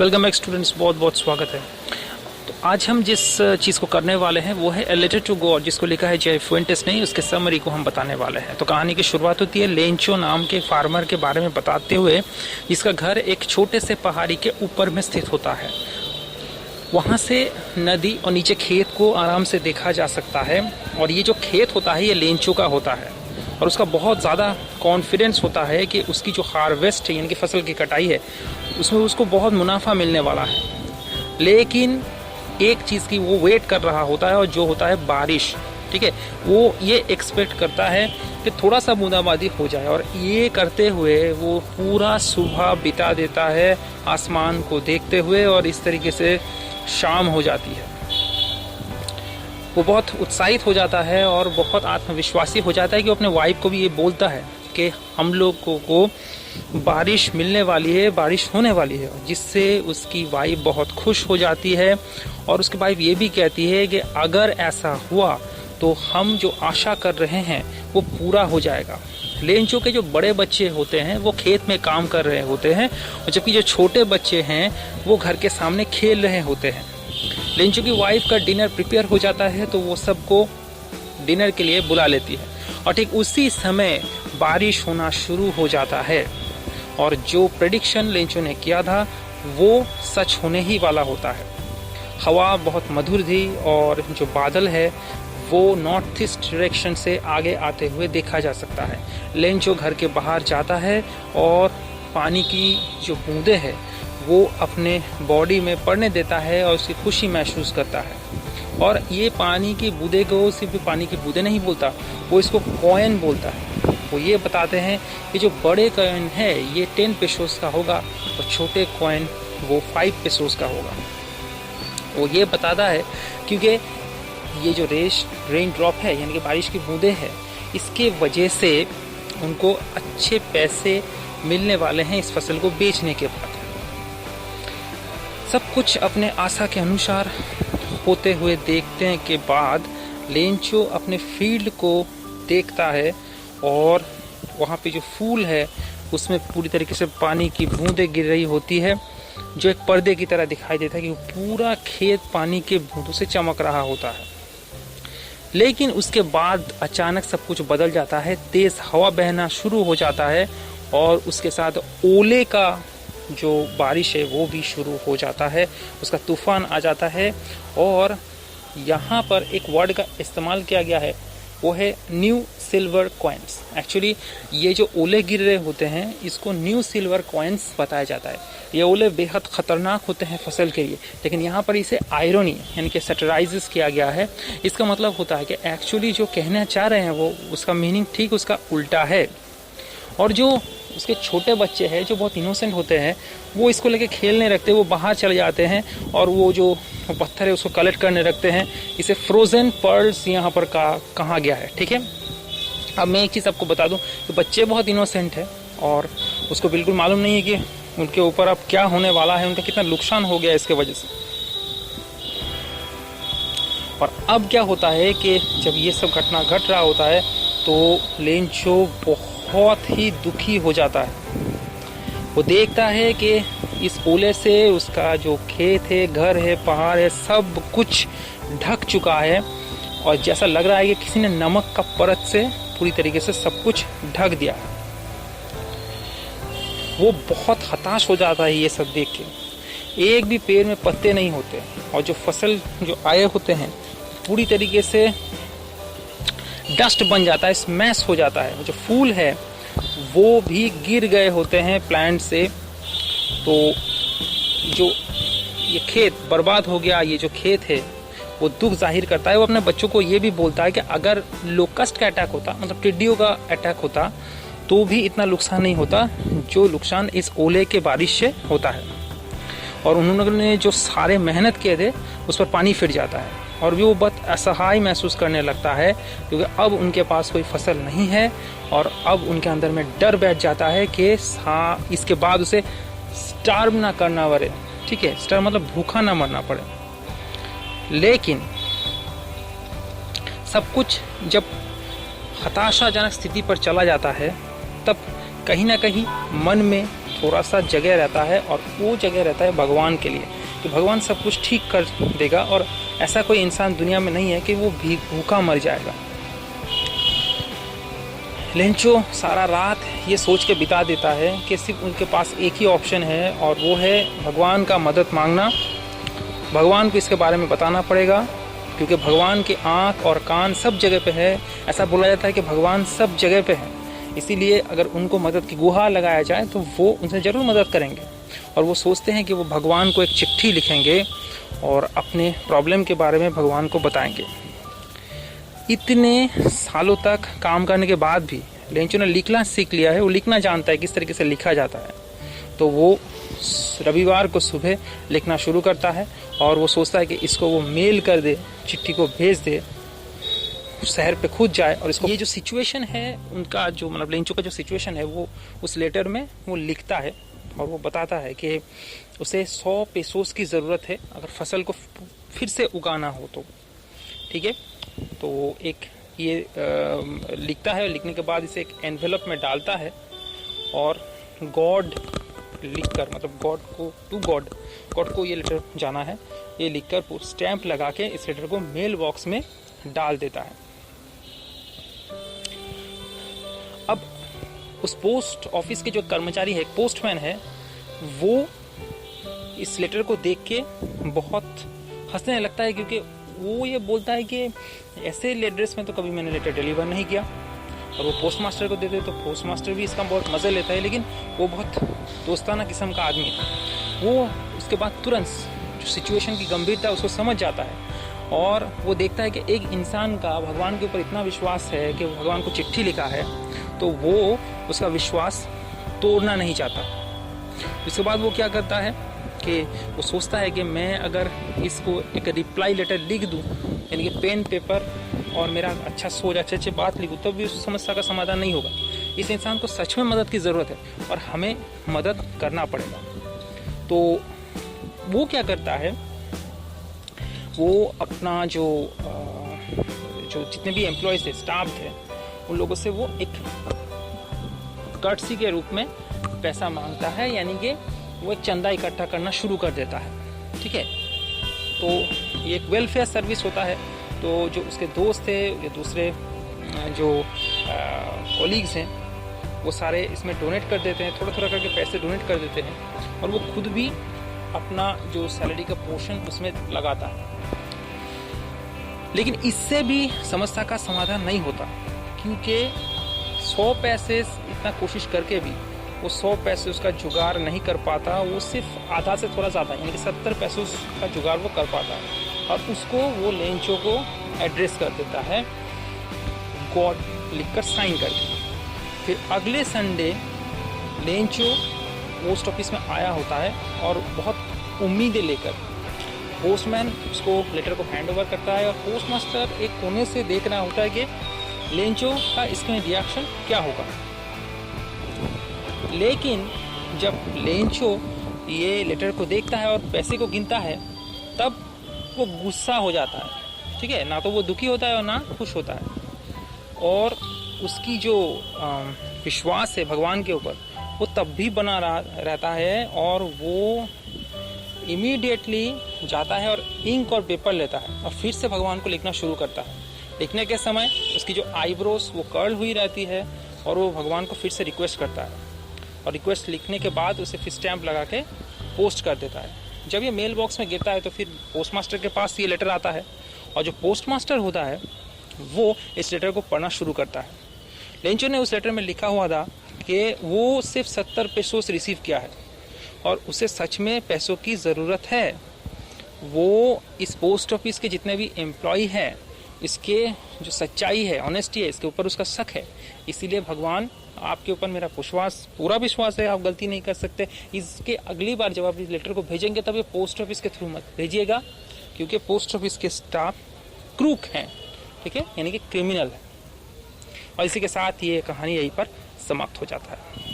Welcome back students, बहुत बहुत स्वागत है। तो आज हम जिस चीज़ को करने वाले हैं वो है ए लेटर टू गॉड, जिसको लिखा है जे फुएंटेस ने। उसके समरी को हम बताने वाले हैं। तो कहानी की शुरुआत होती है लेंचो नाम के फार्मर के बारे में बताते हुए, जिसका घर एक छोटे से पहाड़ी के ऊपर में स्थित होता है। वहाँ से नदी और नीचे खेत को आराम से देखा जा सकता है। और ये जो खेत होता है ये लेंचो का होता है और उसका बहुत ज़्यादा कॉन्फिडेंस होता है कि उसकी जो हार्वेस्ट है यानी कि फसल की कटाई है उसमें उसको बहुत मुनाफा मिलने वाला है। लेकिन एक चीज़ की वो वेट कर रहा होता है और जो होता है बारिश। ठीक है, वो ये एक्सपेक्ट करता है कि थोड़ा सा बूंदाबांदी हो जाए और ये करते हुए वो पूरा सुबह बिता देता है आसमान को देखते हुए और इस तरीके से शाम हो जाती है। वो बहुत उत्साहित हो जाता है और बहुत आत्मविश्वासी हो जाता है कि वो अपने वाइफ को भी ये बोलता है कि हम लोगों को बारिश मिलने वाली है, बारिश होने वाली है, जिससे उसकी वाइफ बहुत खुश हो जाती है। और उसकी वाइफ ये भी कहती है कि अगर ऐसा हुआ तो हम जो आशा कर रहे हैं वो पूरा हो जाएगा। लेंचो के जो बड़े बच्चे होते हैं वो खेत में काम कर रहे होते हैं और जबकि जो छोटे बच्चे हैं वो घर के सामने खेल रहे होते हैं। लेंचो की वाइफ का डिनर प्रिपेयर हो जाता है तो वो सबको डिनर के लिए बुला लेती है और ठीक उसी समय बारिश होना शुरू हो जाता है। और जो प्रेडिक्शन लेंचो ने किया था वो सच होने ही वाला होता है। हवा बहुत मधुर थी और जो बादल है वो नॉर्थ ईस्ट डायरेक्शन से आगे आते हुए देखा जा सकता है। लेंचो घर के बाहर जाता है और पानी की जो बूंदें हैं वो अपने बॉडी में पड़ने देता है और उसकी खुशी महसूस करता है। और ये पानी की बूंदे को सिर्फ पानी की बूंदे नहीं बोलता, वो इसको कॉइन बोलता है। वो ये बताते हैं कि जो बड़े कॉइन है ये 10 पेसोस का होगा और छोटे कॉइन वो 5 पेसोस का होगा। वो ये बताता है क्योंकि ये जो रेन ड्रॉप है यानी कि बारिश की बूंदे है, इसके वजह से उनको अच्छे पैसे मिलने वाले हैं इस फसल को बेचने के बाद। सब कुछ अपने आशा के अनुसार होते हुए देखने के बाद लेंचो अपने फील्ड को देखता है और वहाँ पे जो फूल है उसमें पूरी तरीके से पानी की बूंदें गिर रही होती है, जो एक पर्दे की तरह दिखाई देता है कि पूरा खेत पानी के बूंदों से चमक रहा होता है। लेकिन उसके बाद अचानक सब कुछ बदल जाता है, तेज हवा बहना शुरू हो जाता है और उसके साथ ओले का जो बारिश है वो भी शुरू हो जाता है, उसका तूफान आ जाता है। और यहाँ पर एक वर्ड का इस्तेमाल किया गया है, वो है न्यू सिल्वर कॉइन्स। एक्चुअली ये जो ओले गिर रहे होते हैं इसको न्यू सिल्वर कॉइन्स बताया जाता है। ये ओले बेहद खतरनाक होते हैं फसल के लिए, लेकिन यहाँ पर इसे आयरनी यानी कि सैटिराइज किया गया है। इसका मतलब होता है कि एक्चुअली जो कहना चाह रहे हैं वो उसका मीनिंग ठीक उसका उल्टा है। और जो उसके छोटे बच्चे हैं जो बहुत इनोसेंट होते हैं वो इसको लेके खेलने रखते, वो बाहर चले जाते हैं और वो जो पत्थर है उसको कलेक्ट करने रखते हैं। इसे फ्रोजन पर्ल्स यहाँ पर कहा गया है। ठीक है, अब मैं एक चीज़ आपको बता दूं कि बच्चे बहुत इनोसेंट है और उसको बिल्कुल मालूम नहीं है कि उनके ऊपर अब क्या होने वाला है, उनका कितना नुकसान हो गया इसके वजह से। और अब क्या होता है कि जब ये सब घटना घट रहा होता है तो लेंचो बहुत ही दुखी हो जाता है। वो देखता है कि इस ओले से उसका जो खेत है, घर है, पहाड़ है, सब कुछ ढक चुका है और जैसा लग रहा है कि किसी ने नमक का परत से पूरी तरीके से सब कुछ ढक दिया। वो बहुत हताश हो जाता है ये सब देख के। एक भी पेड़ में पत्ते नहीं होते और जो फसल जो आए होते हैं पूरी तरीके से डस्ट बन जाता है, स्मैश हो जाता है। जो फूल है वो भी गिर गए होते हैं प्लांट से। तो जो ये खेत बर्बाद हो गया, ये जो खेत है वो दुख जाहिर करता है। वो अपने बच्चों को ये भी बोलता है कि अगर लोकस्ट का अटैक होता, मतलब टिड्डियों का अटैक होता, तो भी इतना नुकसान नहीं होता जो नुकसान इस ओले के बारिश से होता है। और उन्होंने जो सारे मेहनत किए थे उस पर पानी फिर जाता है और भी वो बहुत असहाय महसूस करने लगता है क्योंकि अब उनके पास कोई फसल नहीं है और अब उनके अंदर में डर बैठ जाता है कि हाँ इसके बाद उसे स्टार्व ना करना पड़े। ठीक है, स्टार्व मतलब भूखा ना मरना पड़े। लेकिन सब कुछ जब हताशाजनक स्थिति पर चला जाता है तब कहीं ना कहीं मन में थोड़ा सा जगह रहता है, और वो जगह रहता है भगवान के लिए, कि भगवान सब कुछ ठीक कर देगा और ऐसा कोई इंसान दुनिया में नहीं है कि वो भूखा मर जाएगा। लेंचो सारा रात ये सोच के बिता देता है कि सिर्फ उनके पास एक ही ऑप्शन है, और वो है भगवान का मदद मांगना। भगवान को इसके बारे में बताना पड़ेगा, क्योंकि भगवान के आँख और कान सब जगह पे है। ऐसा बोला जाता है कि भगवान सब जगह पे है, इसीलिए अगर उनको मदद की गुहार लगाया जाए तो वो उनसे ज़रूर मदद करेंगे। और वो सोचते हैं कि वो भगवान को एक चिट्ठी लिखेंगे और अपने प्रॉब्लम के बारे में भगवान को बताएंगे। इतने सालों तक काम करने के बाद भी लेंचो ने लिखना सीख लिया है, वो लिखना जानता है किस तरीके से लिखा जाता है। तो वो रविवार को सुबह लिखना शुरू करता है, और वो सोचता है कि इसको वो मेल कर दे, चिट्ठी को भेज दे, शहर पे खुद जाए और इसको। ये जो सिचुएशन है उनका, जो मतलब लेंचो का जो सिचुएशन है, वो उस लेटर में वो लिखता है, और वो बताता है कि उसे 100 पेसोस की ज़रूरत है अगर फसल को फिर से उगाना हो तो। ठीक है, तो एक ये लिखता है, और लिखने के बाद इसे एक एनवेलप में डालता है, और गॉड लिखकर, मतलब गॉड को, टू गॉड को ये लेटर जाना है, ये लिखकर स्टैंप लगा के इस लेटर को मेल बॉक्स में डाल देता है। अब उस पोस्ट ऑफिस के जो कर्मचारी है, पोस्टमैन है, वो इस लेटर को देख के बहुत हंसने लगता है, क्योंकि वो ये बोलता है कि ऐसे एड्रेस में तो कभी मैंने लेटर डिलीवर नहीं किया। और वो पोस्ट मास्टर को देते तो पोस्ट मास्टर भी इसका बहुत मज़े लेता है, लेकिन वो बहुत दोस्ताना किस्म का आदमी था। वो उसके बाद तुरंत जो सिचुएशन की गंभीरता उसको समझ जाता है, और वो देखता है कि एक इंसान का भगवान के ऊपर इतना विश्वास है कि वो भगवान को चिट्ठी लिखा है, तो वो उसका विश्वास तोड़ना नहीं चाहता। उसके बाद वो क्या करता है कि वो सोचता है कि मैं अगर इसको एक रिप्लाई लेटर लिख दूं, यानी कि पेन पेपर और मेरा अच्छा सोच, अच्छे बात लिखूं, तब भी उस समस्या का समाधान नहीं होगा। इस इंसान को सच में मदद की ज़रूरत है और हमें मदद करना पड़ेगा। तो वो क्या करता है, वो अपना जो जितने भी एम्प्लॉयज़ थे, स्टाफ थे, उन लोगों से वो एक कर्टसी के रूप में पैसा मांगता है, यानी कि वो एक चंदा इकट्ठा करना शुरू कर देता है। ठीक है, तो ये एक वेलफेयर सर्विस होता है। तो जो उसके दोस्त थे, या दूसरे जो कॉलीग्स हैं, वो सारे इसमें डोनेट कर देते हैं, थोड़ा थोड़ा करके पैसे डोनेट कर देते हैं, और वो खुद भी अपना जो सैलरी का पोर्शन उसमें लगाता है। लेकिन इससे भी समस्या का समाधान नहीं होता, क्योंकि 100 पैसे इतना कोशिश करके भी वो 100 पैसे उसका जुगाड़ नहीं कर पाता। वो सिर्फ आधा से थोड़ा ज़्यादा, यानी कि 70 पैसे उसका जुगाड़ वो कर पाता है, और उसको वो लेंचो को एड्रेस कर देता है, गॉड लिखकर साइन करके। फिर अगले संडे लेंचो पोस्ट ऑफिस में आया होता है, और बहुत उम्मीदें लेकर पोस्टमैन उसको लेटर को हैंड ओवर करता है, और पोस्ट मास्टर एक कोने से देख रहा होता है कि लेंचो का इसमें रिएक्शन क्या होगा। लेकिन जब लेंचो ये लेटर को देखता है और पैसे को गिनता है, तब वो गुस्सा हो जाता है। ठीक है, ना तो वो दुखी होता है और ना खुश होता है, और उसकी जो विश्वास है भगवान के ऊपर, वो तब भी बना रहता है, और वो इमीडिएटली जाता है और इंक और पेपर लेता है, और फिर से भगवान को लिखना शुरू करता है। लिखने के समय उसकी जो आईब्रोज वो कर्ल हुई रहती है, और वो भगवान को फिर से रिक्वेस्ट करता है, और रिक्वेस्ट लिखने के बाद उसे फिर स्टैंप लगा के पोस्ट कर देता है। जब ये मेल बॉक्स में गिरता है तो फिर पोस्ट मास्टर के पास ये लेटर आता है, और जो पोस्ट मास्टर होता है वो इस लेटर को पढ़ना शुरू करता है। लेंचो ने उस लेटर में लिखा हुआ था कि वो सिर्फ 70 पेसोस रिसीव किया है, और उसे सच में पैसों की ज़रूरत है। वो इस पोस्ट ऑफिस के जितने भी एम्प्लॉय हैं, इसके जो सच्चाई है, ऑनेस्टी है, इसके ऊपर उसका शक है। इसीलिए भगवान, आपके ऊपर मेरा पूरा विश्वास है, आप गलती नहीं कर सकते। इसके अगली बार जब आप इस लेटर को भेजेंगे तब ये पोस्ट ऑफिस के थ्रू मत भेजिएगा, क्योंकि पोस्ट ऑफिस के स्टाफ क्रूक हैं। ठीक है, यानी कि क्रिमिनल है। और इसी के साथ ये कहानी यहीं पर समाप्त हो जाता है।